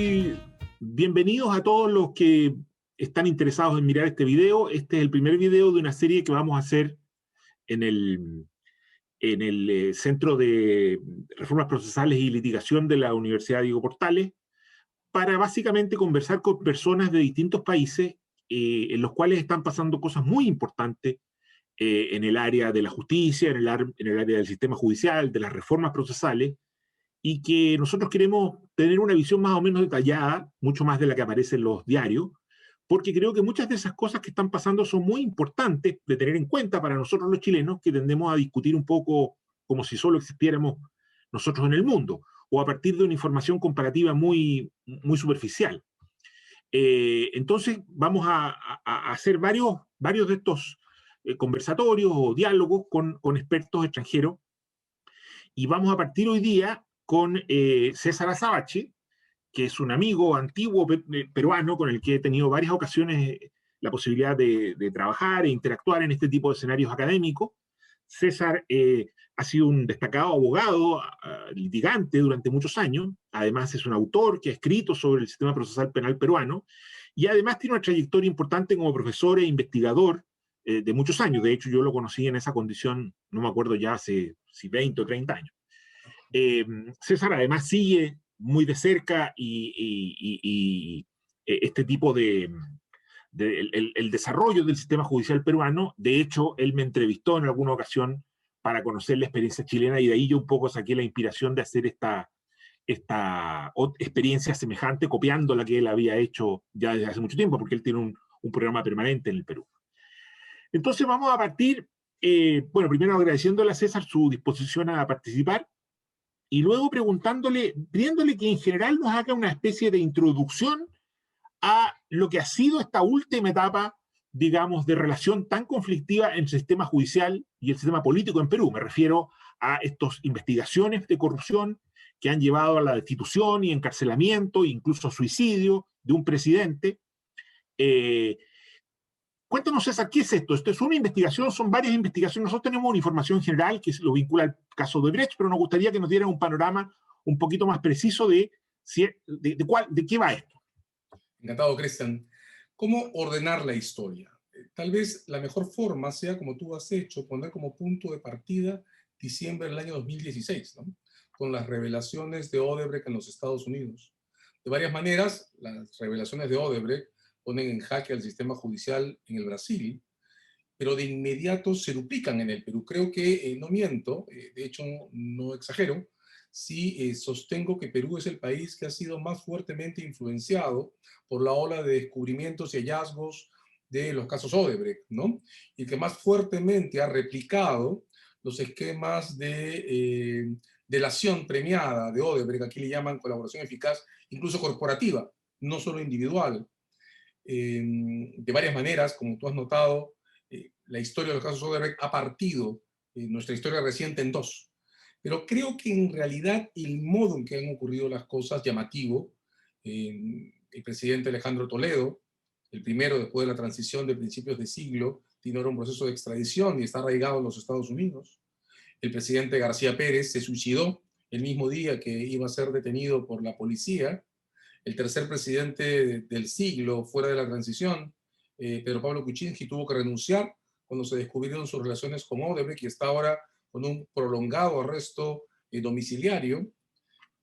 y bienvenidos a todos los que están interesados en mirar este video. Este es el primer video de una serie que vamos a hacer en el Centro de Reformas Procesales y Litigación de la Universidad Diego Portales, para básicamente conversar con personas de distintos países en los cuales están pasando cosas muy importantes en el área de la justicia, en el área del sistema judicial, de las reformas procesales, y que nosotros queremos tener una visión más o menos detallada, mucho más de la que aparece en los diarios, porque creo que muchas de esas cosas que están pasando son muy importantes de tener en cuenta para nosotros los chilenos, que tendemos a discutir un poco como si solo existiéramos nosotros en el mundo, o a partir de una información comparativa muy, muy superficial. Entonces vamos a hacer varios de estos conversatorios o diálogos con expertos extranjeros, y vamos a partir hoy día con César Azabache, que es un amigo antiguo peruano con el que he tenido varias ocasiones la posibilidad de trabajar e interactuar en este tipo de escenarios académicos. César ha sido un destacado abogado, litigante durante muchos años. Además es un autor que ha escrito sobre el sistema procesal penal peruano, y además tiene una trayectoria importante como profesor e investigador de muchos años. De hecho, yo lo conocí en esa condición, no me acuerdo ya, hace si 20 o 30 años. César además sigue muy de cerca este tipo el desarrollo del sistema judicial peruano. De hecho, él me entrevistó en alguna ocasión para conocer la experiencia chilena, y de ahí yo un poco saqué la inspiración de hacer esta experiencia semejante, copiando la que él había hecho ya desde hace mucho tiempo, porque él tiene un programa permanente en el Perú. Entonces vamos a partir, bueno, primero agradeciéndole a César su disposición a participar, y luego pidiéndole que en general nos haga una especie de introducción a lo que ha sido esta última etapa, digamos, de relación tan conflictiva entre el sistema judicial y el sistema político en Perú. Me refiero a estas investigaciones de corrupción que han llevado a la destitución y encarcelamiento, incluso suicidio de un presidente. Cuéntanos, César, ¿qué es esto? Esto es una investigación, son varias investigaciones. Nosotros tenemos una información general que lo vincula al caso de Brecht, pero nos gustaría que nos dieran un panorama un poquito más preciso de qué va esto. Encantado, Cristian. ¿Cómo ordenar la historia? Tal vez la mejor forma sea, como tú has hecho, poner como punto de partida diciembre del año 2016, ¿no? Con las revelaciones de Odebrecht en los Estados Unidos. De varias maneras, las revelaciones de Odebrecht ponen en jaque al sistema judicial en el Brasil, pero de inmediato se duplican en el Perú. Creo que no miento, de hecho no exagero, si sostengo que Perú es el país que ha sido más fuertemente influenciado por la ola de descubrimientos y hallazgos de los casos Odebrecht, ¿no? Y que más fuertemente ha replicado los esquemas de delación premiada de Odebrecht, aquí le llaman colaboración eficaz, incluso corporativa, no solo individual. De varias maneras, como tú has notado, la historia de los casos Odebrecht ha partido nuestra historia reciente en dos. Pero creo que en realidad el modo en que han ocurrido las cosas, llamativo, el presidente Alejandro Toledo, el primero después de la transición de principios de siglo, tiene ahora un proceso de extradición y está arraigado en los Estados Unidos. El presidente García Pérez se suicidó el mismo día que iba a ser detenido por la policía. El tercer presidente del siglo fuera de la transición, Pedro Pablo Kuczynski, tuvo que renunciar cuando se descubrieron sus relaciones con Odebrecht y está ahora con un prolongado arresto domiciliario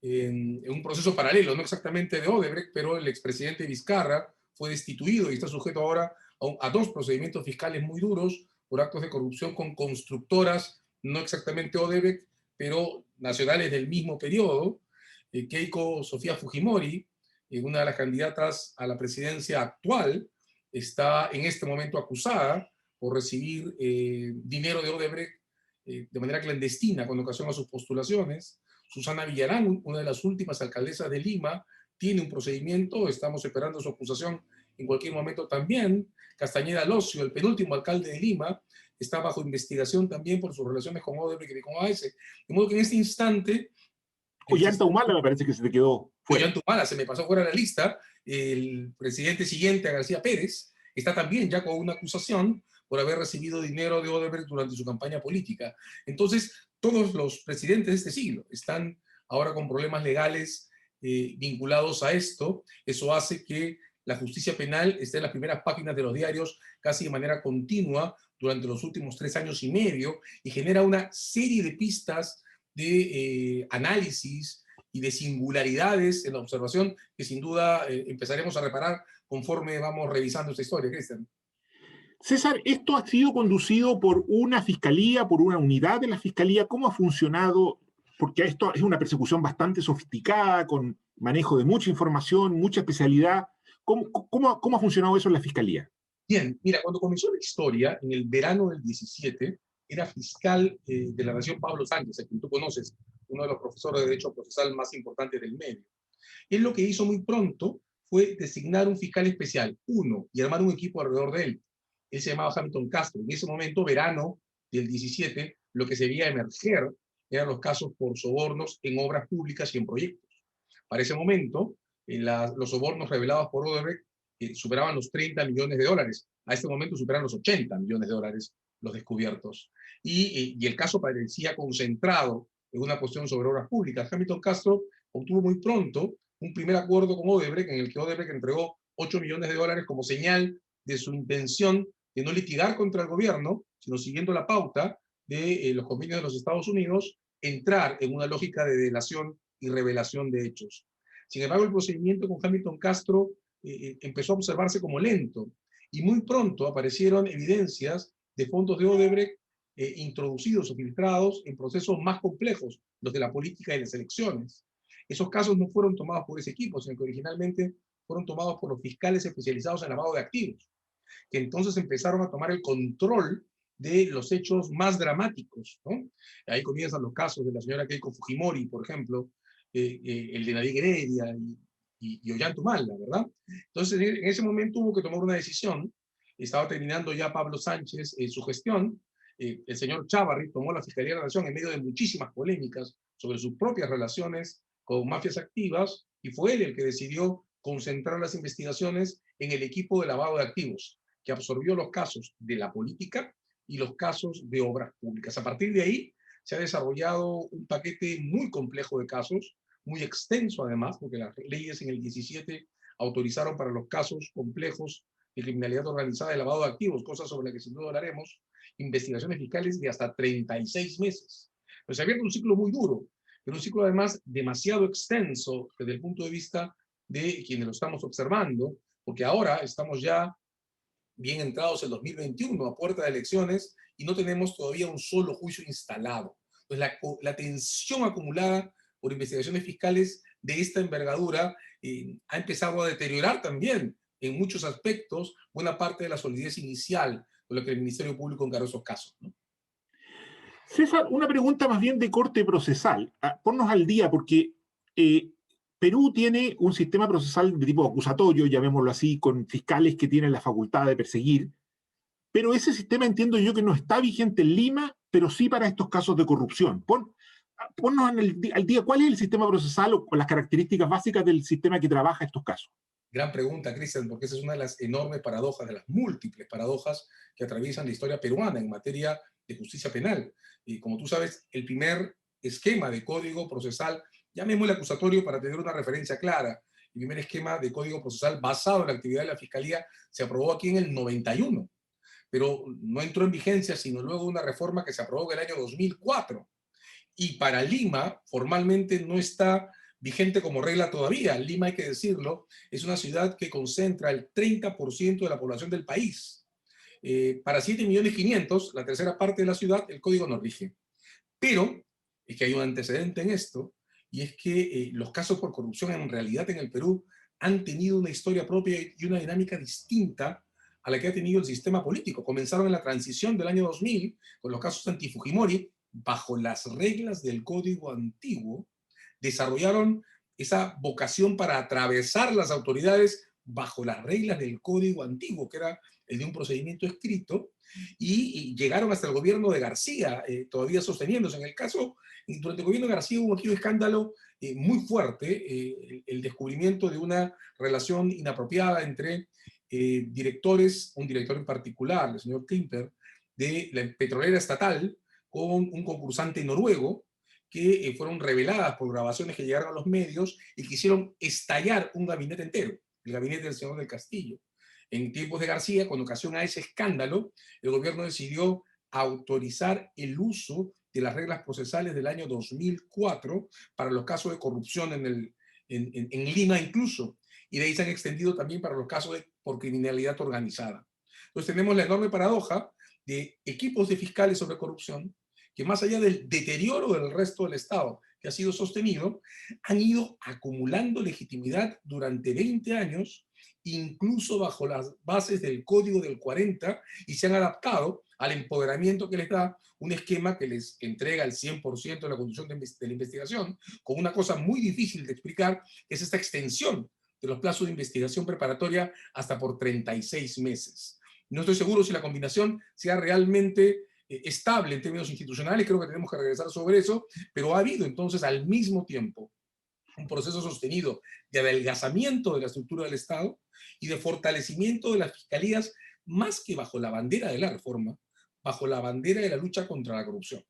en un proceso paralelo, no exactamente de Odebrecht, pero el expresidente Vizcarra fue destituido y está sujeto ahora a dos procedimientos fiscales muy duros por actos de corrupción con constructoras, no exactamente Odebrecht, pero nacionales del mismo periodo. Keiko Sofía Fujimori, una de las candidatas a la presidencia actual, está en este momento acusada por recibir dinero de Odebrecht de manera clandestina con ocasión a sus postulaciones. Susana Villarán, una de las últimas alcaldesas de Lima, tiene un procedimiento, estamos esperando su acusación en cualquier momento también. Castañeda Locio, el penúltimo alcalde de Lima, está bajo investigación también por sus relaciones con Odebrecht y con AES. De modo que en este instante... Ollanta Humala me parece que se te quedó fuera. Ollanta Humala se me pasó fuera de la lista. El presidente siguiente a García Pérez está también ya con una acusación por haber recibido dinero de Odebrecht durante su campaña política. Entonces, todos los presidentes de este siglo están ahora con problemas legales vinculados a esto. Eso hace que la justicia penal esté en las primeras páginas de los diarios casi de manera continua durante los últimos 3 años y medio y genera una serie de pistas de análisis y de singularidades en la observación que sin duda empezaremos a reparar conforme vamos revisando esta historia, Cristian. César, ¿esto ha sido conducido por una fiscalía, por una unidad de la fiscalía? ¿Cómo ha funcionado? Porque esto es una persecución bastante sofisticada, con manejo de mucha información, mucha especialidad. ¿Cómo ha funcionado eso en la fiscalía? Bien, mira, cuando comenzó la historia, en el verano del 17, era fiscal de la Nación Pablo Sánchez, a quien tú conoces, uno de los profesores de Derecho Procesal más importantes del medio. Él lo que hizo muy pronto fue designar un fiscal especial, uno, y armar un equipo alrededor de él. Él se llamaba Hamilton Castro. En ese momento, verano del 17, lo que se veía emerger eran los casos por sobornos en obras públicas y en proyectos. Para ese momento, los sobornos revelados por Odebrecht superaban los 30 millones de dólares. A este momento superan los 80 millones de dólares los descubiertos. Y el caso parecía concentrado en una cuestión sobre obras públicas. Hamilton Castro obtuvo muy pronto un primer acuerdo con Odebrecht en el que Odebrecht entregó 8 millones de dólares como señal de su intención de no litigar contra el gobierno, sino siguiendo la pauta de los convenios de los Estados Unidos, entrar en una lógica de delación y revelación de hechos. Sin embargo, el procedimiento con Hamilton Castro empezó a observarse como lento y muy pronto aparecieron evidencias de fondos de Odebrecht introducidos o filtrados en procesos más complejos, los de la política y las elecciones. Esos casos no fueron tomados por ese equipo, sino que originalmente fueron tomados por los fiscales especializados en lavado de activos, que entonces empezaron a tomar el control de los hechos más dramáticos, ¿no? Ahí comienzan los casos de la señora Keiko Fujimori, por ejemplo, el de Nadia Heredia y Ollanta-Humala, ¿verdad? Entonces, en ese momento hubo que tomar una decisión. Estaba terminando ya Pablo Sánchez su gestión. El señor Chávarri tomó la Fiscalía de la Nación en medio de muchísimas polémicas sobre sus propias relaciones con mafias activas, y fue él el que decidió concentrar las investigaciones en el equipo de lavado de activos, que absorbió los casos de la política y los casos de obras públicas. A partir de ahí se ha desarrollado un paquete muy complejo de casos, muy extenso además, porque las leyes en el 17 autorizaron para los casos complejos de criminalidad organizada, de lavado de activos, cosas sobre las que sin duda hablaremos, investigaciones fiscales de hasta 36 meses. Pues se ha abierto un ciclo muy duro, pero un ciclo además demasiado extenso desde el punto de vista de quienes lo estamos observando, porque ahora estamos ya bien entrados en 2021, a puerta de elecciones, y no tenemos todavía un solo juicio instalado. Pues la tensión acumulada por investigaciones fiscales de esta envergadura ha empezado a deteriorar también en muchos aspectos buena parte de la solidez inicial con lo que el Ministerio Público encaró esos casos, ¿no? César, una pregunta más bien de corte procesal. Ponnos al día, porque eh, Perú tiene un sistema procesal de tipo acusatorio, llamémoslo así, con fiscales que tienen la facultad de perseguir, pero ese sistema entiendo yo que no está vigente en Lima, pero sí para estos casos de corrupción. Ponnos al día, ¿cuál es el sistema procesal o las características básicas del sistema que trabaja estos casos? Gran pregunta, Cristian, porque esa es una de las enormes paradojas, de las múltiples paradojas que atraviesan la historia peruana en materia de justicia penal. Y como tú sabes, el primer esquema de código procesal, llamémosle acusatorio para tener una referencia clara, el primer esquema de código procesal basado en la actividad de la Fiscalía se aprobó aquí en el 91, pero no entró en vigencia sino luego de una reforma que se aprobó en el año 2004. Y para Lima, formalmente no está vigente como regla todavía. Lima, hay que decirlo, es una ciudad que concentra el 30% de la población del país. Para 7.500.000, la tercera parte de la ciudad, el código no rige. Pero es que hay un antecedente en esto, y es que los casos por corrupción en realidad en el Perú han tenido una historia propia y una dinámica distinta a la que ha tenido el sistema político. Comenzaron en la transición del año 2000 con los casos anti-Fujimori, bajo las reglas del código antiguo, desarrollaron esa vocación para atravesar las autoridades bajo las reglas del código antiguo, que era el de un procedimiento escrito, y llegaron hasta el gobierno de García, todavía sosteniéndose. En el caso, durante el gobierno de García hubo aquí un escándalo muy fuerte, el descubrimiento de una relación inapropiada entre directores, un director en particular, el señor Klimper, de la petrolera estatal, con un concursante noruego, que fueron reveladas por grabaciones que llegaron a los medios y que hicieron estallar un gabinete entero, el gabinete del señor del Castillo. En tiempos de García, con ocasión a ese escándalo, el gobierno decidió autorizar el uso de las reglas procesales del año 2004 para los casos de corrupción en Lima incluso, y de ahí se han extendido también para los casos por criminalidad organizada. Entonces tenemos la enorme paradoja de equipos de fiscales sobre corrupción que, más allá del deterioro del resto del Estado que ha sido sostenido, han ido acumulando legitimidad durante 20 años, incluso bajo las bases del Código del 40, y se han adaptado al empoderamiento que les da un esquema que les entrega el 100% de la conducción de la investigación, con una cosa muy difícil de explicar, que es esta extensión de los plazos de investigación preparatoria hasta por 36 meses. No estoy seguro si la combinación sea realmente estable en términos institucionales, creo que tenemos que regresar sobre eso, pero ha habido entonces al mismo tiempo un proceso sostenido de adelgazamiento de la estructura del Estado y de fortalecimiento de las fiscalías, más que bajo la bandera de la reforma, bajo la bandera de la lucha contra la corrupción.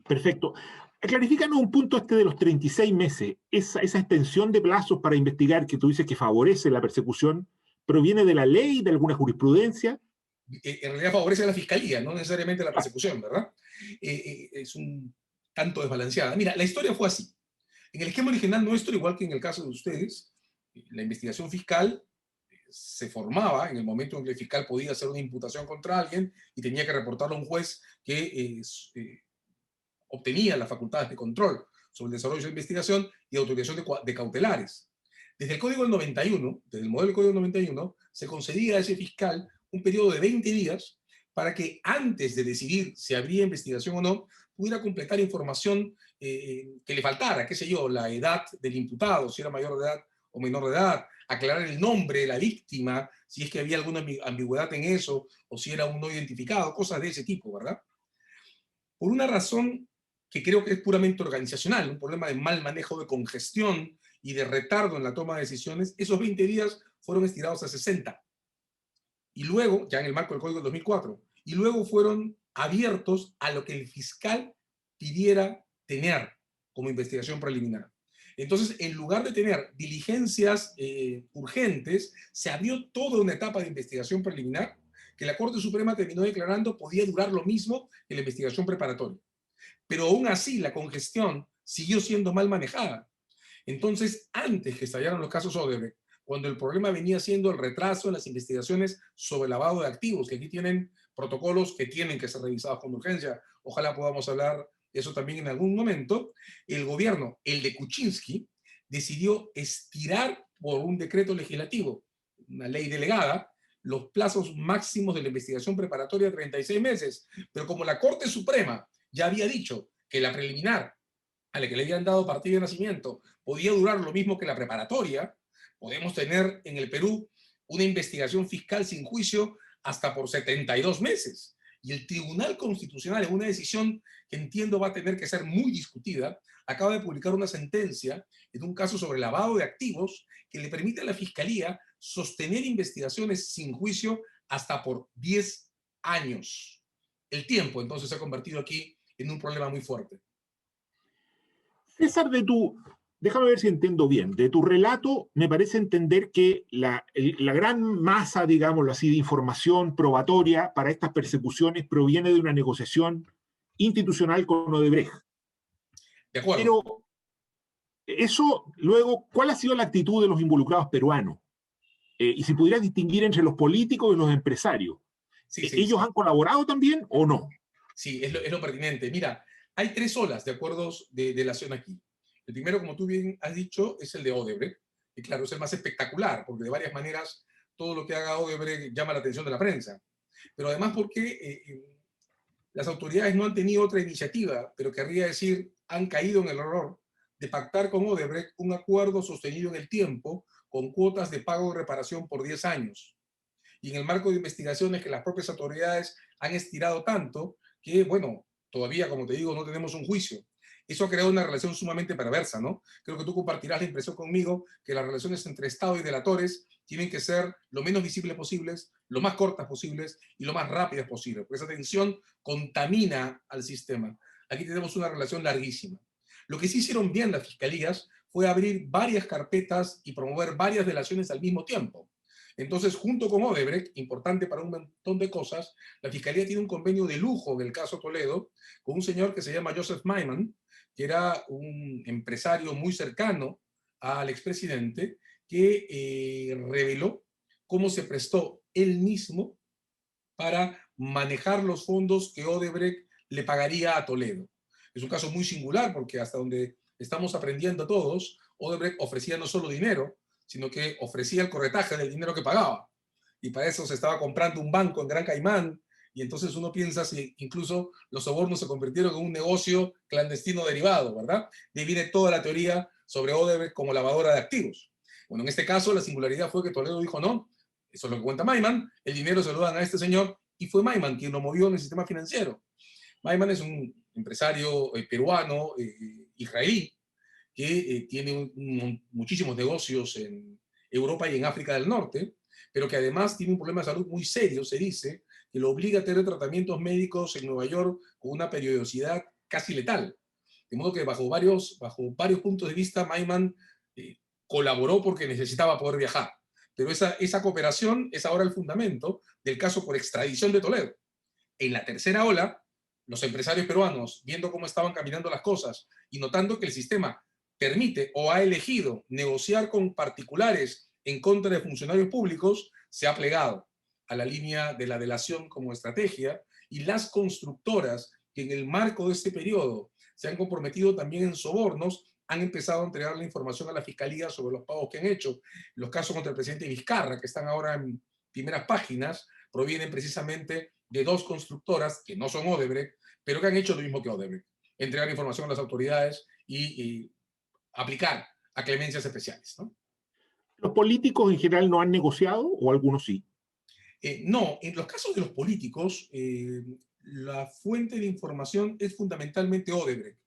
Perfecto. Clarifícanos un punto este de los 36 meses. Esa extensión de plazos para investigar que tú dices que favorece la persecución, ¿proviene de la ley, de alguna jurisprudencia? En realidad favorece a la fiscalía, no necesariamente a la persecución, ¿verdad? Es un tanto desbalanceada. Mira, la historia fue así. En el esquema original nuestro, igual que en el caso de ustedes, la investigación fiscal se formaba en el momento en que el fiscal podía hacer una imputación contra alguien y tenía que reportarlo a un juez que obtenía las facultades de control sobre el desarrollo de la investigación y autorización de cautelares. Desde el Código del 91, desde el modelo del Código del 91, se concedía a ese fiscal un periodo de 20 días para que antes de decidir si habría investigación o no, pudiera completar información que le faltara, qué sé yo, la edad del imputado, si era mayor de edad o menor de edad, aclarar el nombre de la víctima, si es que había alguna ambigüedad en eso, o si era un no identificado, cosas de ese tipo, ¿verdad? Por una razón que creo que es puramente organizacional, un problema de mal manejo de congestión y de retardo en la toma de decisiones, esos 20 días fueron estirados a 60. Y luego, ya en el marco del Código del 2004, y luego fueron abiertos a lo que el fiscal pidiera tener como investigación preliminar. Entonces, en lugar de tener diligencias urgentes, se abrió toda una etapa de investigación preliminar que la Corte Suprema terminó declarando podía durar lo mismo que la investigación preparatoria. Pero aún así, la congestión siguió siendo mal manejada. Entonces, antes que estallaran los casos Odebrecht, cuando el problema venía siendo el retraso en las investigaciones sobre lavado de activos, que aquí tienen protocolos que tienen que ser revisados con urgencia, ojalá podamos hablar de eso también en algún momento, el gobierno, el de Kuczynski, decidió estirar por un decreto legislativo, una ley delegada, los plazos máximos de la investigación preparatoria de 36 meses. Pero como la Corte Suprema ya había dicho que la preliminar a la que le habían dado partida de nacimiento podía durar lo mismo que la preparatoria, podemos tener en el Perú una investigación fiscal sin juicio hasta por 72 meses. Y el Tribunal Constitucional, en una decisión que entiendo va a tener que ser muy discutida, acaba de publicar una sentencia en un caso sobre lavado de activos que le permite a la Fiscalía sostener investigaciones sin juicio hasta por 10 años. El tiempo, entonces, se ha convertido aquí en un problema muy fuerte. César, déjame ver si entiendo bien, de tu relato me parece entender que la gran masa, digámoslo así, de información probatoria para estas persecuciones proviene de una negociación institucional con Odebrecht. De acuerdo. Pero eso, luego, ¿cuál ha sido la actitud de los involucrados peruanos? Y si pudieras distinguir entre los políticos y los empresarios, Sí, ¿ellos han colaborado también o no? Sí, es lo pertinente. Mira, hay 3 olas de acuerdos de delación aquí. El primero, como tú bien has dicho, es el de Odebrecht. Y claro, es el más espectacular, porque de varias maneras todo lo que haga Odebrecht llama la atención de la prensa. Pero además porque las autoridades no han tenido otra iniciativa, pero querría decir, han caído en el error de pactar con Odebrecht un acuerdo sostenido en el tiempo con cuotas de pago de reparación por 10 años. Y en el marco de investigaciones que las propias autoridades han estirado tanto que, bueno, todavía, como te digo, no tenemos un juicio. Eso ha creado una relación sumamente perversa, ¿no? Creo que tú compartirás la impresión conmigo que las relaciones entre Estado y delatores tienen que ser lo menos visibles posibles, lo más cortas posibles y lo más rápidas posibles, porque esa tensión contamina al sistema. aquí tenemos una relación larguísima. Lo que sí hicieron bien las fiscalías fue abrir varias carpetas y promover varias delaciones al mismo tiempo. Entonces, junto con Odebrecht, importante para un montón de cosas, la Fiscalía tiene un convenio de lujo en el caso Toledo con un señor que se llama Joseph Maiman, que era un empresario muy cercano al expresidente, que reveló cómo se prestó él mismo para manejar los fondos que Odebrecht le pagaría a Toledo. Es un caso muy singular porque hasta donde estamos aprendiendo todos, Odebrecht ofrecía no solo dinero, sino que ofrecía el corretaje del dinero que pagaba. Y para eso se estaba comprando un banco en Gran Caimán, y entonces uno piensa si incluso los sobornos se convirtieron en un negocio clandestino derivado, ¿verdad? De ahí viene toda la teoría sobre Odebrecht como lavadora de activos. Bueno, en este caso la singularidad fue que Toledo dijo no, eso es lo que cuenta Maiman, el dinero se lo dan a este señor, y fue Maiman quien lo movió en el sistema financiero. Maiman es un empresario peruano, israelí, que tiene muchísimos negocios en Europa y en África del Norte, pero que además tiene un problema de salud muy serio, se dice, que lo obliga a tener tratamientos médicos en Nueva York con una periodicidad casi letal. De modo que bajo varios puntos de vista, Maiman colaboró porque necesitaba poder viajar. Pero esa cooperación es ahora el fundamento del caso por extradición de Toledo. En la tercera ola, los empresarios peruanos, viendo cómo estaban caminando las cosas y notando que el sistema permite o ha elegido negociar con particulares en contra de funcionarios públicos, se ha plegado a la línea de la delación como estrategia, y las constructoras que en el marco de este periodo se han comprometido también en sobornos han empezado a entregar la información a la fiscalía sobre los pagos que han hecho. Los casos contra el presidente Vizcarra, que están ahora en primeras páginas, provienen precisamente de dos constructoras que no son Odebrecht, pero que han hecho lo mismo que Odebrecht: entregar información a las autoridades y aplicar a clemencias especiales, ¿no? ¿Los políticos en general no han negociado o algunos sí? No, en los casos de los políticos, la fuente de información es fundamentalmente Odebrecht.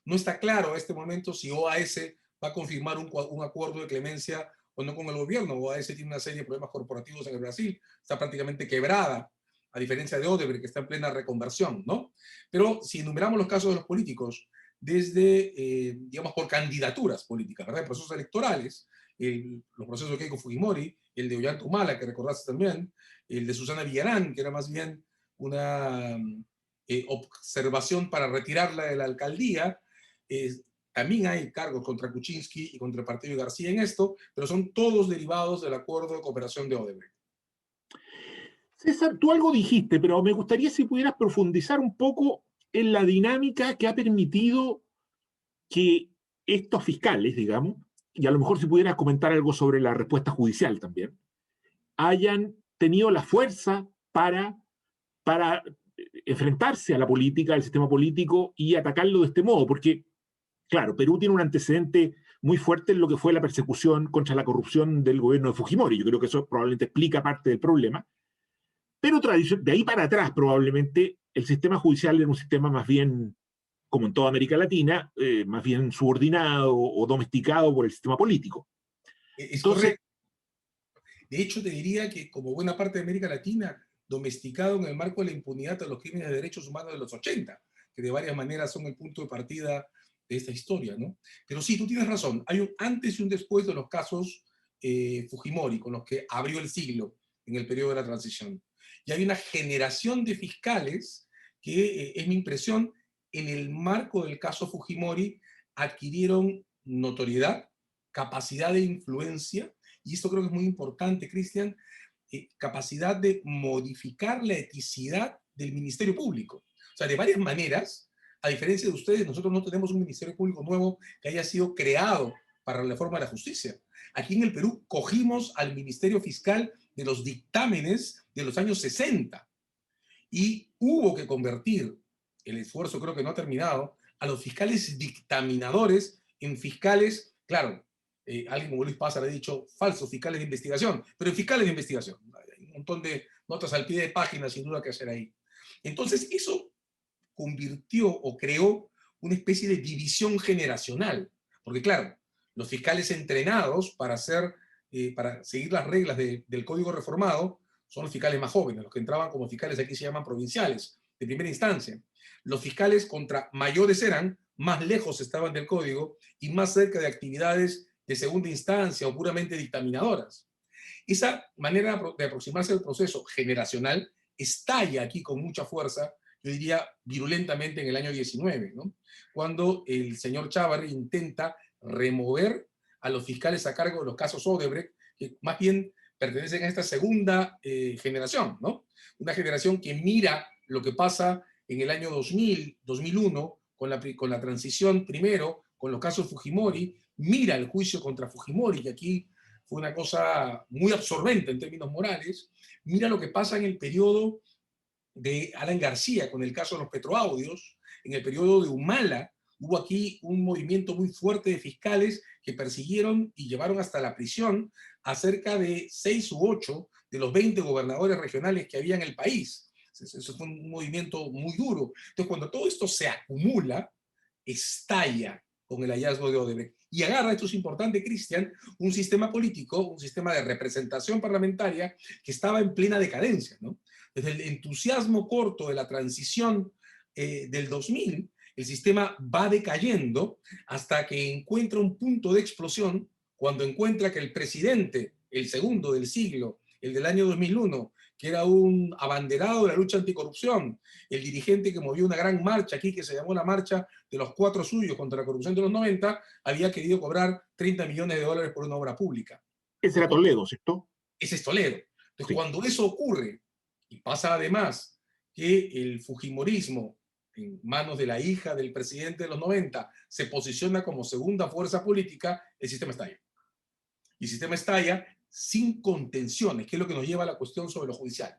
No está claro a este momento si OAS va a confirmar un acuerdo de clemencia o no con el gobierno. OAS tiene una serie de problemas corporativos en el Brasil, está prácticamente quebrada, a diferencia de Odebrecht, que está en plena reconversión, ¿no? Pero si enumeramos los casos de los políticos, desde, digamos, por candidaturas políticas, ¿verdad? Procesos electorales, los procesos de Keiko Fujimori, el de Ollanta Humala, que recordaste también, el de Susana Villarán, que era más bien una observación para retirarla de la alcaldía. También hay cargos contra Kuczynski y contra el partido de García en esto, pero son todos derivados del acuerdo de cooperación de Odebrecht. César, tú algo dijiste, pero me gustaría si pudieras profundizar un poco en la dinámica que ha permitido que estos fiscales, digamos, y a lo mejor si pudieras comentar algo sobre la respuesta judicial también, hayan tenido la fuerza para enfrentarse a la política, al sistema político y atacarlo de este modo, porque, claro, Perú tiene un antecedente muy fuerte en lo que fue la persecución contra la corrupción del gobierno de Fujimori. Yo creo que eso probablemente explica parte del problema. Pero de ahí para atrás, probablemente, el sistema judicial era un sistema más bien, como en toda América Latina, más bien subordinado o domesticado por el sistema político. Es Entonces, correcto. De hecho, te diría que, como buena parte de América Latina, domesticado en el marco de la impunidad de los crímenes de derechos humanos de los 80, que de varias maneras son el punto de partida de esta historia, ¿no? Pero sí, tú tienes razón, hay un antes y un después de los casos Fujimori, con los que abrió el siglo en el periodo de la transición. Y hay una generación de fiscales que, es mi impresión, en el marco del caso Fujimori adquirieron notoriedad, capacidad de influencia, y esto creo que es muy importante, Cristian, capacidad de modificar la eticidad del Ministerio Público. O sea, de varias maneras, a diferencia de ustedes, nosotros no tenemos un Ministerio Público nuevo que haya sido creado para la reforma de la justicia. Aquí en el Perú cogimos al Ministerio Fiscal de los dictámenes de los años 60 y hubo que convertir, el esfuerzo creo que no ha terminado, a los fiscales dictaminadores en fiscales, claro, alguien como Luis Pázar ha dicho falsos fiscales de investigación, pero en fiscales de investigación. Hay un montón de notas al pie de página sin duda que hacer ahí. Entonces eso convirtió o creó una especie de división generacional, porque claro, los fiscales entrenados para seguir las reglas del Código Reformado son los fiscales más jóvenes, los que entraban como fiscales aquí se llaman provinciales, de primera instancia. Los fiscales contra mayores eran, más lejos estaban del código y más cerca de actividades de segunda instancia o puramente dictaminadoras. Esa manera de aproximarse al proceso generacional estalla aquí con mucha fuerza, yo diría virulentamente en el año 19, ¿no? Cuando el señor Chávarri intenta remover a los fiscales a cargo de los casos Odebrecht, que más bien pertenecen a esta segunda generación, ¿no? Una generación que mira lo que pasa en el año 2000, 2001, con la transición primero, con los casos Fujimori, mira el juicio contra Fujimori, que aquí fue una cosa muy absorbente en términos morales, mira lo que pasa en el periodo de Alan García con el caso de los petroaudios, en el periodo de Humala, hubo aquí un movimiento muy fuerte de fiscales que persiguieron y llevaron hasta la prisión a cerca de 6 u 8 de los 20 gobernadores regionales que había en el país. Eso fue un movimiento muy duro. Entonces, cuando todo esto se acumula, estalla con el hallazgo de Odebrecht. Y agarra, esto es importante, Cristian, un sistema político, un sistema de representación parlamentaria que estaba en plena decadencia, ¿no? Desde el entusiasmo corto de la transición del 2000, el sistema va decayendo hasta que encuentra un punto de explosión cuando encuentra que el presidente, el segundo del siglo, el del año 2001, que era un abanderado de la lucha anticorrupción, el dirigente que movió una gran marcha aquí que se llamó la Marcha de los Cuatro Suyos contra la corrupción de los 90, había querido cobrar 30 millones de dólares por una obra pública. Ese era Toledo, ¿cierto? Ese es Toledo. Entonces, Sí. cuando eso ocurre, y pasa además que el fujimorismo, en manos de la hija del presidente de los 90, se posiciona como segunda fuerza política, el sistema estalla. Y el sistema estalla sin contenciones, que es lo que nos lleva a la cuestión sobre lo judicial.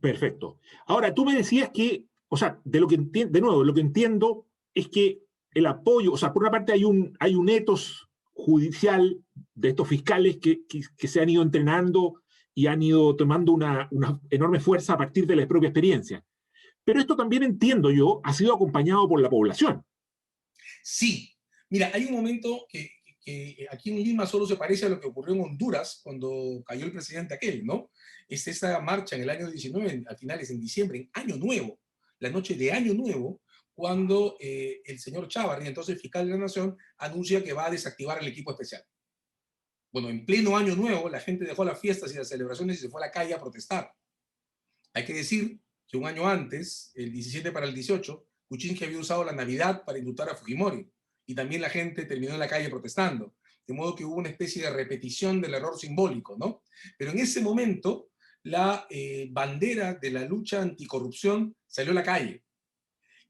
Perfecto. Ahora, tú me decías que, o sea, de nuevo, lo que entiendo es que el apoyo, o sea, por una parte hay un etos judicial de estos fiscales que se han ido entrenando y han ido tomando una enorme fuerza a partir de la propia experiencia. Pero esto también entiendo yo, ha sido acompañado por la población. Sí, mira, hay un momento que aquí en Lima solo se parece a lo que ocurrió en Honduras cuando cayó el presidente aquel, ¿no? Es esa marcha en el año 19, a finales, en diciembre, en Año Nuevo, la noche de Año Nuevo, cuando el señor Chávarri, entonces fiscal de la Nación, anuncia que va a desactivar el equipo especial. Bueno, en pleno Año Nuevo, la gente dejó las fiestas y las celebraciones y se fue a la calle a protestar. Hay que decir que un año antes, el 17 para el 18, Kuczynski había usado la Navidad para indultar a Fujimori y también la gente terminó en la calle protestando. De modo que hubo una especie de repetición del error simbólico, ¿no? Pero en ese momento, la bandera de la lucha anticorrupción salió a la calle.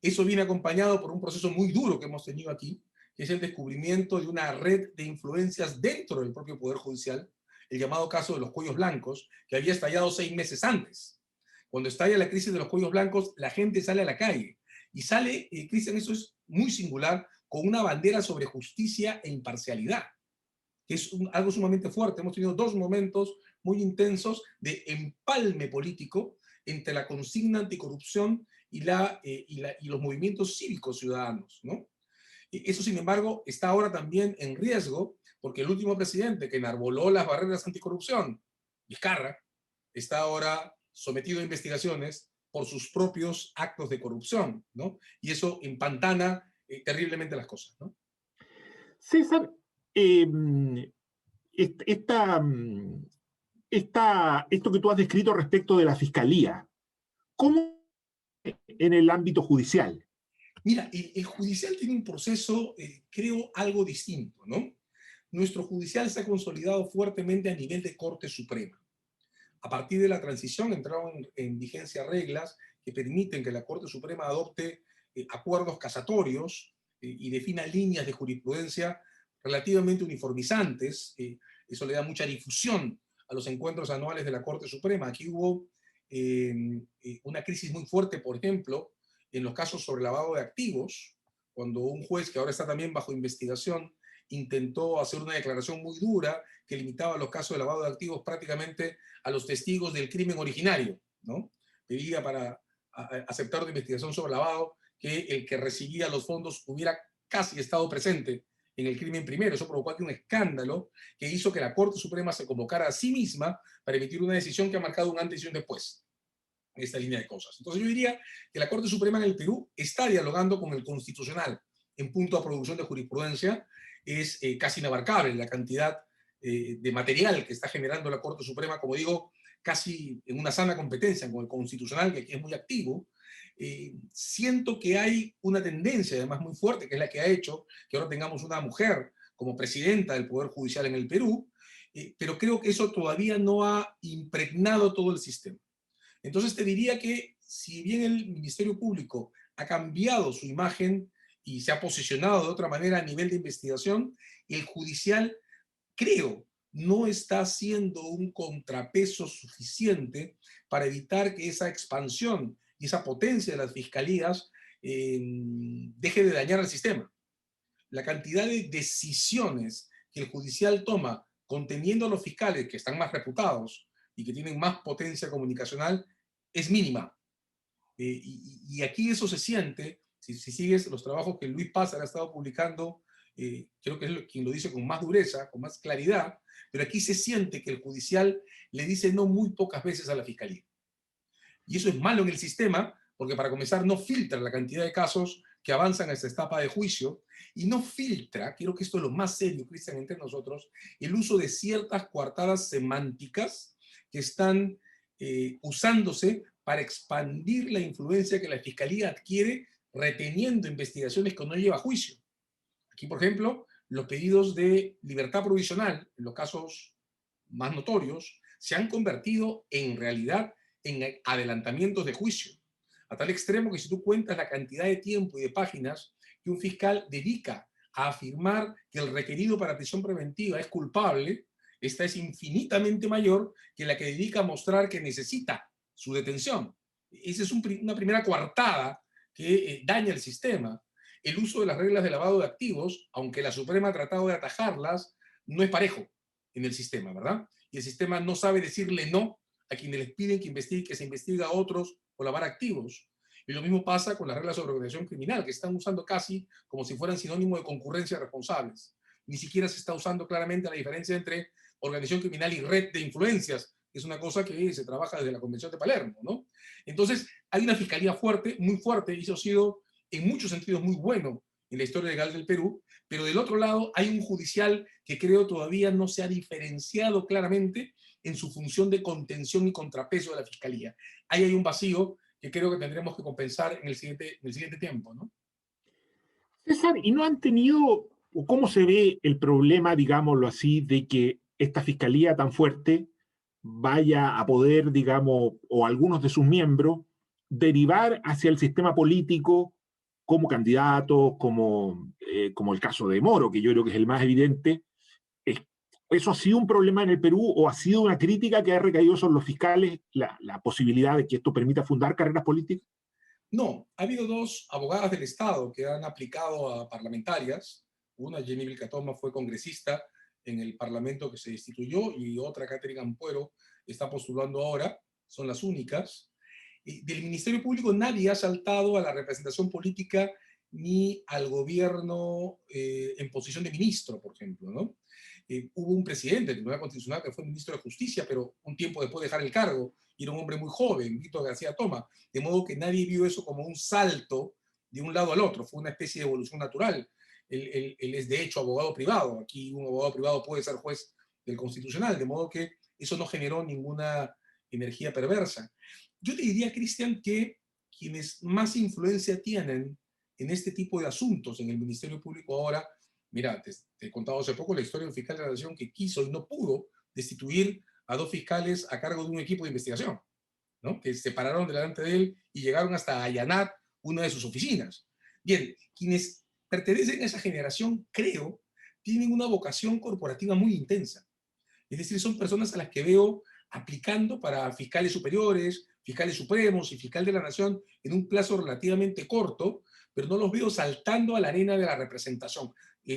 Eso viene acompañado por un proceso muy duro que hemos tenido aquí, que es el descubrimiento de una red de influencias dentro del propio Poder Judicial, el llamado caso de los cuellos blancos, que había estallado 6 meses antes. Cuando estalla la crisis de los cuellos blancos, la gente sale a la calle. Y sale, Cristian, eso es muy singular, con una bandera sobre justicia e imparcialidad, que es algo sumamente fuerte. Hemos tenido dos momentos muy intensos de empalme político entre la consigna anticorrupción y los movimientos cívicos ciudadanos, ¿no? Eso, sin embargo, está ahora también en riesgo porque el último presidente que enarboló las barreras anticorrupción, Vizcarra, está ahora sometido a investigaciones por sus propios actos de corrupción, ¿no? Y eso empantana terriblemente las cosas, ¿no? César, eh, esta, esto que tú has descrito respecto de la fiscalía, ¿cómo en el ámbito judicial? Mira, el judicial tiene un proceso, creo, algo distinto, ¿no? Nuestro judicial se ha consolidado fuertemente a nivel de Corte Suprema. A partir de la transición entraron en vigencia reglas que permiten que la Corte Suprema adopte acuerdos casatorios y defina líneas de jurisprudencia relativamente uniformizantes. Eso le da mucha difusión a los encuentros anuales de la Corte Suprema. Aquí hubo una crisis muy fuerte, por ejemplo, en los casos sobre lavado de activos, cuando un juez que ahora está también bajo investigación intentó hacer una declaración muy dura que limitaba los casos de lavado de activos prácticamente a los testigos del crimen originario, ¿no? Pedía para aceptar una investigación sobre lavado que el que recibía los fondos hubiera casi estado presente en el crimen primero. Eso provocó aquí un escándalo que hizo que la Corte Suprema se convocara a sí misma para emitir una decisión que ha marcado un antes y un después. en esta línea de cosas. Entonces yo diría que la Corte Suprema en el Perú está dialogando con el Constitucional en punto a producción de jurisprudencia. Es casi inabarcable la cantidad de material que está generando la Corte Suprema, como digo, casi en una sana competencia con el Constitucional, que aquí es muy activo. Siento que hay una tendencia además muy fuerte, que es la que ha hecho que ahora tengamos una mujer como presidenta del Poder Judicial en el Perú, pero creo que eso todavía no ha impregnado todo el sistema. Entonces te diría que si bien el Ministerio Público ha cambiado su imagen y se ha posicionado de otra manera a nivel de investigación, el judicial, creo, no está haciendo un contrapeso suficiente para evitar que esa expansión y esa potencia de las fiscalías deje de dañar al sistema. La cantidad de decisiones que el judicial toma conteniendo a los fiscales que están más reputados y que tienen más potencia comunicacional es mínima. Y aquí eso se siente, si sigues los trabajos que Luis Pázar ha estado publicando, creo que es quien lo dice con más dureza, con más claridad, pero aquí se siente que el judicial le dice no muy pocas veces a la fiscalía. Y eso es malo en el sistema, porque para comenzar no filtra la cantidad de casos que avanzan a esta etapa de juicio, y no filtra, creo que esto es lo más serio, Cristian, entre nosotros, el uso de ciertas coartadas semánticas que están usándose para expandir la influencia que la fiscalía adquiere reteniendo investigaciones que no lleva a juicio. Aquí, por ejemplo, los pedidos de libertad provisional, en los casos más notorios, se han convertido en realidad en adelantamientos de juicio, a tal extremo que si tú cuentas la cantidad de tiempo y de páginas que un fiscal dedica a afirmar que el requerido para prisión preventiva es culpable, esta es infinitamente mayor que la que dedica a mostrar que necesita su detención. Esa es una primera coartada que daña el sistema. El uso de las reglas de lavado de activos, aunque la Suprema ha tratado de atajarlas, no es parejo en el sistema, ¿verdad? Y el sistema no sabe decirle no a quienes les piden que se investigue a otros o lavar activos. Y lo mismo pasa con las reglas sobre organización criminal, que están usando casi como si fueran sinónimo de concurrencia de responsables. Ni siquiera se está usando claramente la diferencia entre organización criminal y red de influencias, que es una cosa que se trabaja desde la Convención de Palermo, ¿no? Entonces, hay una fiscalía fuerte, muy fuerte, y eso ha sido en muchos sentidos muy bueno en la historia legal del Perú, pero del otro lado hay un judicial que creo todavía no se ha diferenciado claramente en su función de contención y contrapeso de la fiscalía. Ahí hay un vacío que creo que tendremos que compensar en el siguiente tiempo, ¿no? César, ¿y no han tenido, o cómo se ve el problema, digámoslo así, de que esta fiscalía tan fuerte vaya a poder, digamos, o algunos de sus miembros, derivar hacia el sistema político como candidatos, como el caso de Moro, que yo creo que es el más evidente? ¿Eso ha sido un problema en el Perú o ha sido una crítica que ha recaído sobre los fiscales la posibilidad de que esto permita fundar carreras políticas? No, ha habido dos abogadas del Estado que han aplicado a parlamentarias. Una, Jenny Vilcatoma, fue congresista en el Parlamento que se destituyó, y otra, Catherine Ampuero, está postulando ahora. Son las únicas. Del Ministerio Público nadie ha saltado a la representación política ni al gobierno en posición de ministro, por ejemplo, ¿no? Hubo un presidente del Tribunal Constitucional que fue ministro de Justicia, pero un tiempo después de dejar el cargo, y era un hombre muy joven, Víctor García Toma, de modo que nadie vio eso como un salto de un lado al otro, fue una especie de evolución natural. Él es de hecho abogado privado, aquí un abogado privado puede ser juez del Constitucional, de modo que eso no generó ninguna energía perversa. Yo te diría, Cristian, que quienes más influencia tienen en este tipo de asuntos en el Ministerio Público ahora, mira, te he contado hace poco la historia de un fiscal de la Nación que quiso y no pudo destituir a dos fiscales a cargo de un equipo de investigación, ¿no? Que se pararon delante de él y llegaron hasta allanar una de sus oficinas. Bien, quienes pertenecen a esa generación, creo, tienen una vocación corporativa muy intensa. Es decir, son personas a las que veo aplicando para fiscales superiores, fiscales supremos y fiscal de la nación en un plazo relativamente corto, pero no los veo saltando a la arena de la representación.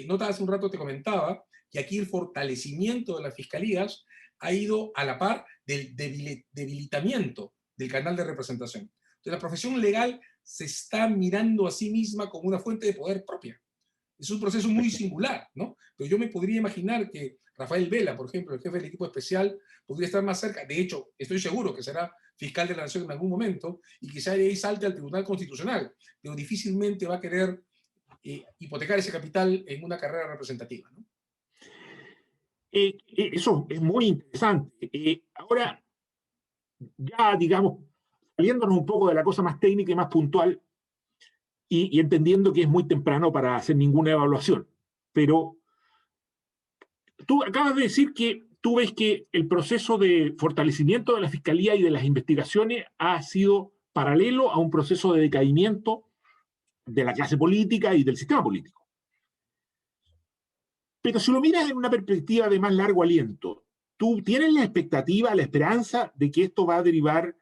Nota, hace un rato te comentaba que aquí el fortalecimiento de las fiscalías ha ido a la par del debilitamiento del canal de representación. Entonces, la profesión legal se está mirando a sí misma como una fuente de poder propia. Es un proceso muy singular, ¿no? Pero yo me podría imaginar que Rafael Vela, por ejemplo, el jefe del equipo especial, podría estar más cerca. De hecho, estoy seguro que será fiscal de la Nación en algún momento y quizá de ahí salte al Tribunal Constitucional, pero difícilmente va a querer hipotecar ese capital en una carrera representativa, ¿no? Eso es muy interesante. Ahora, ya digamos, saliéndonos un poco de la cosa más técnica y más puntual, y entendiendo que es muy temprano para hacer ninguna evaluación, pero tú acabas de decir que tú ves que el proceso de fortalecimiento de la Fiscalía y de las investigaciones ha sido paralelo a un proceso de decaimiento de la clase política y del sistema político. Pero si lo miras en una perspectiva de más largo aliento, ¿tú tienes la expectativa, la esperanza de que esto va a derivar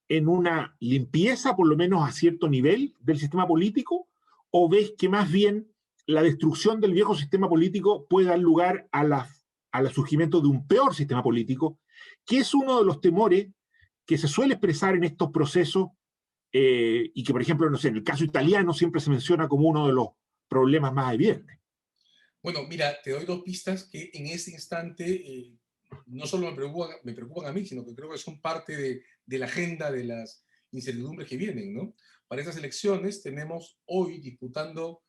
en una limpieza, por lo menos a cierto nivel, del sistema político? ¿O ves que más bien la destrucción del viejo sistema político puede dar lugar al surgimiento de un peor sistema político, que es uno de los temores que se suele expresar en estos procesos y que, por ejemplo, no sé, en el caso italiano siempre se menciona como uno de los problemas más evidentes? Bueno, mira, te doy dos pistas que en este instante no solo me preocupan a mí, sino que creo que son parte de la agenda de las incertidumbres que vienen, ¿no? Para estas elecciones tenemos hoy disputando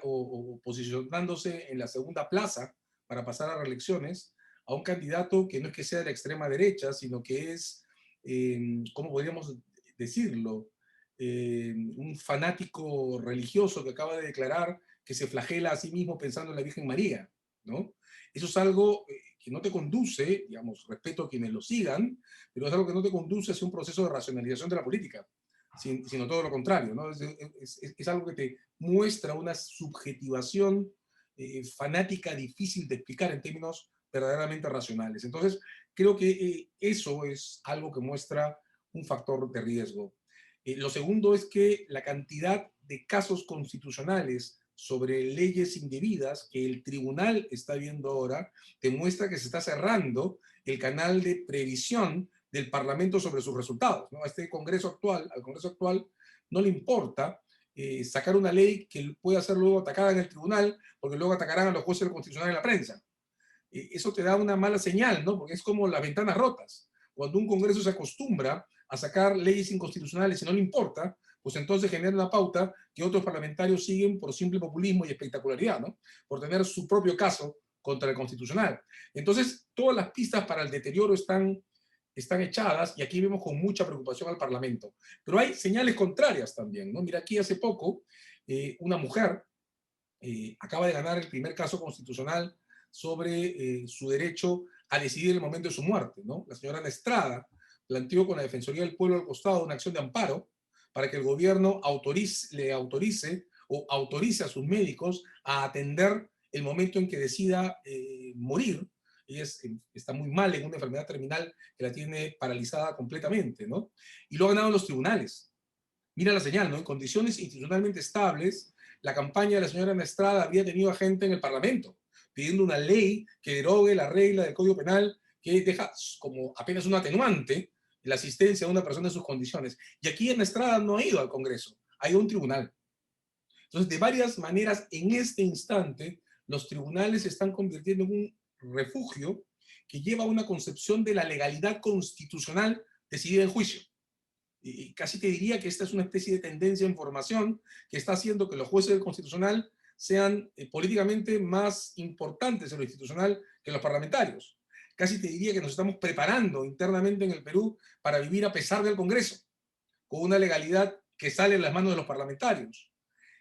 o posicionándose en la segunda plaza para pasar a reelecciones a un candidato que no es que sea de la extrema derecha, sino que es, ¿cómo podríamos decirlo? Un fanático religioso que acaba de declarar que se flagela a sí mismo pensando en la Virgen María, ¿no? Eso es algo que no te conduce, digamos, respeto a quienes lo sigan, pero es algo que no te conduce hacia un proceso de racionalización de la política, sino todo lo contrario, ¿no? Es algo que te muestra una subjetivación fanática difícil de explicar en términos verdaderamente racionales. Entonces, creo que eso es algo que muestra un factor de riesgo. Lo segundo es que la cantidad de casos constitucionales sobre leyes indebidas que el tribunal está viendo ahora demuestra que se está cerrando el canal de previsión del Parlamento sobre sus resultados, ¿no? A este al Congreso actual no le importa sacar una ley que pueda ser luego atacada en el tribunal, porque luego atacarán a los jueces del Constitucional en la prensa. Eso te da una mala señal, ¿no? Porque es como las ventanas rotas. Cuando un Congreso se acostumbra a sacar leyes inconstitucionales y no le importa, pues entonces genera una pauta que otros parlamentarios siguen por simple populismo y espectacularidad, ¿no? Por tener su propio caso contra el Constitucional. Entonces, todas las pistas para el deterioro están echadas y aquí vemos con mucha preocupación al Parlamento. Pero hay señales contrarias también, ¿no? Mira, aquí hace poco una mujer acaba de ganar el primer caso constitucional sobre su derecho a decidir el momento de su muerte, ¿no? La señora Ana Estrada planteó con la Defensoría del Pueblo al costado una acción de amparo para que el gobierno le autorice o autorice a sus médicos a atender el momento en que decida morir. Ella está muy mal en una enfermedad terminal que la tiene paralizada completamente, ¿no? Y lo ha ganado en los tribunales. Mira la señal, ¿no? En condiciones institucionalmente estables, la campaña de la señora Ana Estrada había tenido a gente en el Parlamento pidiendo una ley que derogue la regla del Código Penal que deja como apenas un atenuante la asistencia de una persona en sus condiciones. Y aquí Ana Estrada no ha ido al Congreso, ha ido a un tribunal. Entonces, de varias maneras, en este instante, los tribunales se están convirtiendo en un refugio que lleva a una concepción de la legalidad constitucional decidida en juicio. Y casi te diría que esta es una especie de tendencia en formación que está haciendo que los jueces del Constitucional sean políticamente más importantes en lo institucional que los parlamentarios. Casi te diría que nos estamos preparando internamente en el Perú para vivir a pesar del Congreso, con una legalidad que sale en las manos de los parlamentarios.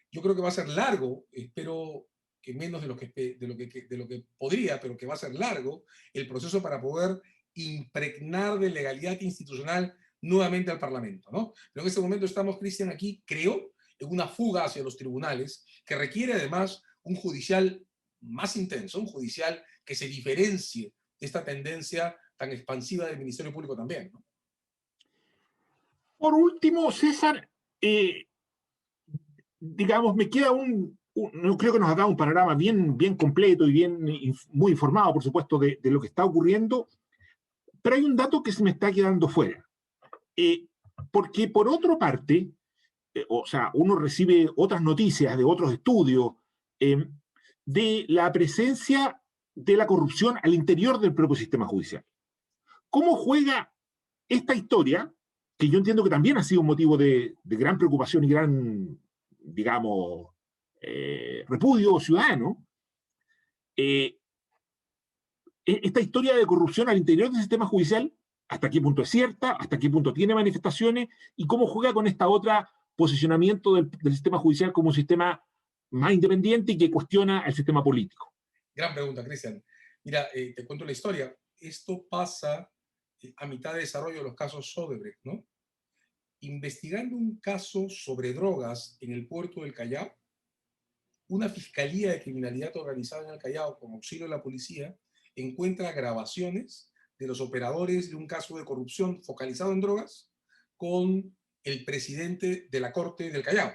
Yo creo que va a ser largo, espero que menos de lo que podría, pero que va a ser largo el proceso para poder impregnar de legalidad institucional nuevamente al Parlamento, ¿no? Pero en este momento estamos, Cristian, aquí, creo, en una fuga hacia los tribunales que requiere además un judicial más intenso, un judicial que se diferencie de esta tendencia tan expansiva del Ministerio Público también, ¿no? Por último, César, digamos, me queda no creo que nos ha dado un panorama bien completo y muy informado, por supuesto, de lo que está ocurriendo, pero hay un dato que se me está quedando fuera. Porque por otra parte, o sea, uno recibe otras noticias de otros estudios, de la presencia de la corrupción al interior del propio sistema judicial. ¿Cómo juega esta historia, que yo entiendo que también ha sido un motivo de gran preocupación y gran, digamos, repudio ciudadano, esta historia de corrupción al interior del sistema judicial, hasta qué punto es cierta, hasta qué punto tiene manifestaciones, y cómo juega con esta otra posicionamiento del sistema judicial como un sistema más independiente y que cuestiona el sistema político? Gran pregunta, Cristian. Mira, te cuento la historia. Esto pasa a mitad de desarrollo de los casos Odebrecht, ¿no? Investigando un caso sobre drogas en el puerto del Callao, una fiscalía de criminalidad organizada en el Callao, con auxilio de la policía, encuentra grabaciones de los operadores de un caso de corrupción focalizado en drogas con el presidente de la Corte del Callao.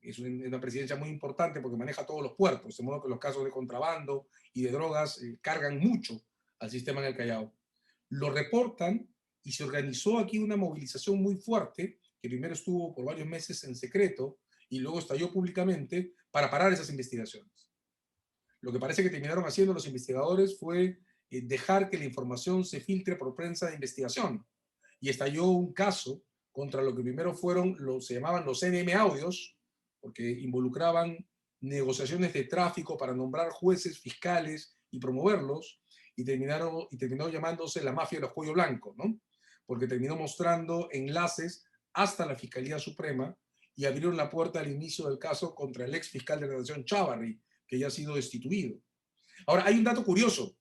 Es una presidencia muy importante porque maneja todos los puertos, de modo que los casos de contrabando y de drogas cargan mucho al sistema en el Callao. Lo reportan y se organizó aquí una movilización muy fuerte, que primero estuvo por varios meses en secreto y luego estalló públicamente para parar esas investigaciones. Lo que parece que terminaron haciendo los investigadores fue dejar que la información se filtre por prensa de investigación. Y estalló un caso contra lo que primero fueron, se llamaban los NM Audios, porque involucraban negociaciones de tráfico para nombrar jueces, fiscales y promoverlos, y terminó llamándose la mafia de los cuello blancos, ¿no? Porque terminó mostrando enlaces hasta la Fiscalía Suprema y abrieron la puerta al inicio del caso contra el ex fiscal de la Nación Chávarri, que ya ha sido destituido. Ahora, hay un dato curioso.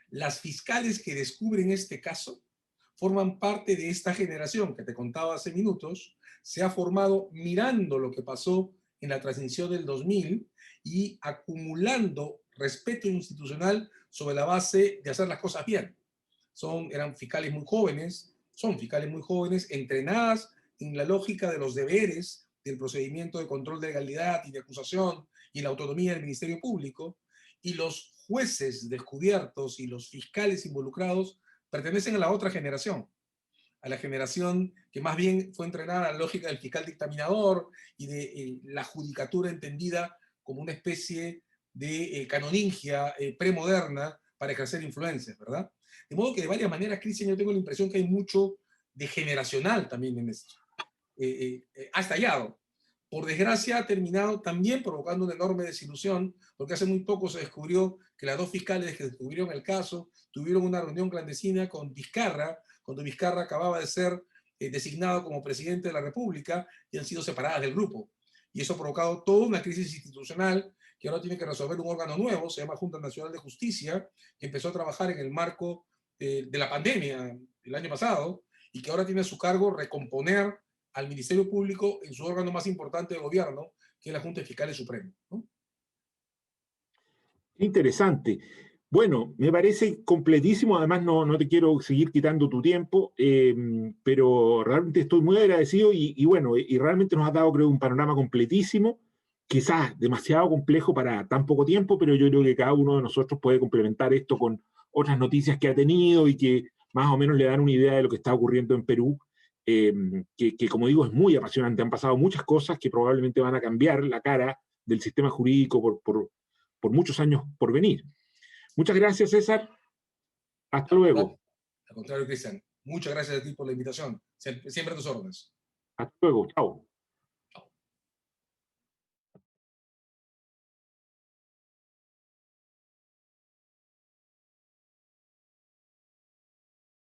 Las fiscales que descubren este caso forman parte de esta generación que te contaba hace minutos. Se ha formado mirando lo que pasó en la transición del 2000 y acumulando respeto institucional sobre la base de hacer las cosas bien. Eran fiscales muy jóvenes, son fiscales muy jóvenes, entrenadas en la lógica de los deberes del procedimiento de control de legalidad y de acusación y la autonomía del Ministerio Público, y los jueces descubiertos y los fiscales involucrados pertenecen a la otra generación, a la generación que más bien fue entrenada a la lógica del fiscal dictaminador y de la judicatura entendida como una especie de canoningia premoderna para ejercer influencias, ¿verdad? De modo que de varias maneras, Cristian, yo tengo la impresión que hay mucho de generacional también en esto. Ha estallado. Por desgracia, ha terminado también provocando una enorme desilusión, porque hace muy poco se descubrió que las dos fiscales que descubrieron el caso tuvieron una reunión clandestina con Vizcarra, cuando Vizcarra acababa de ser designado como presidente de la República, y han sido separadas del grupo. Y eso ha provocado toda una crisis institucional que ahora tiene que resolver un órgano nuevo, se llama Junta Nacional de Justicia, que empezó a trabajar en el marco de la pandemia el año pasado, y que ahora tiene a su cargo recomponer al Ministerio Público en su órgano más importante de gobierno, que es la Junta de Fiscales Suprema, ¿no? Interesante. Bueno, me parece completísimo, además no te quiero seguir quitando tu tiempo, pero realmente estoy muy agradecido y bueno, y realmente nos ha dado, creo, un panorama completísimo, quizás demasiado complejo para tan poco tiempo, pero yo creo que cada uno de nosotros puede complementar esto con otras noticias que ha tenido y que más o menos le dan una idea de lo que está ocurriendo en Perú, que como digo es muy apasionante. Han pasado muchas cosas que probablemente van a cambiar la cara del sistema jurídico por muchos años por venir. Muchas gracias, César. Hasta luego. Al contrario, Cristian, muchas gracias a ti por la invitación. Siempre a tus órdenes. Hasta luego. Chao.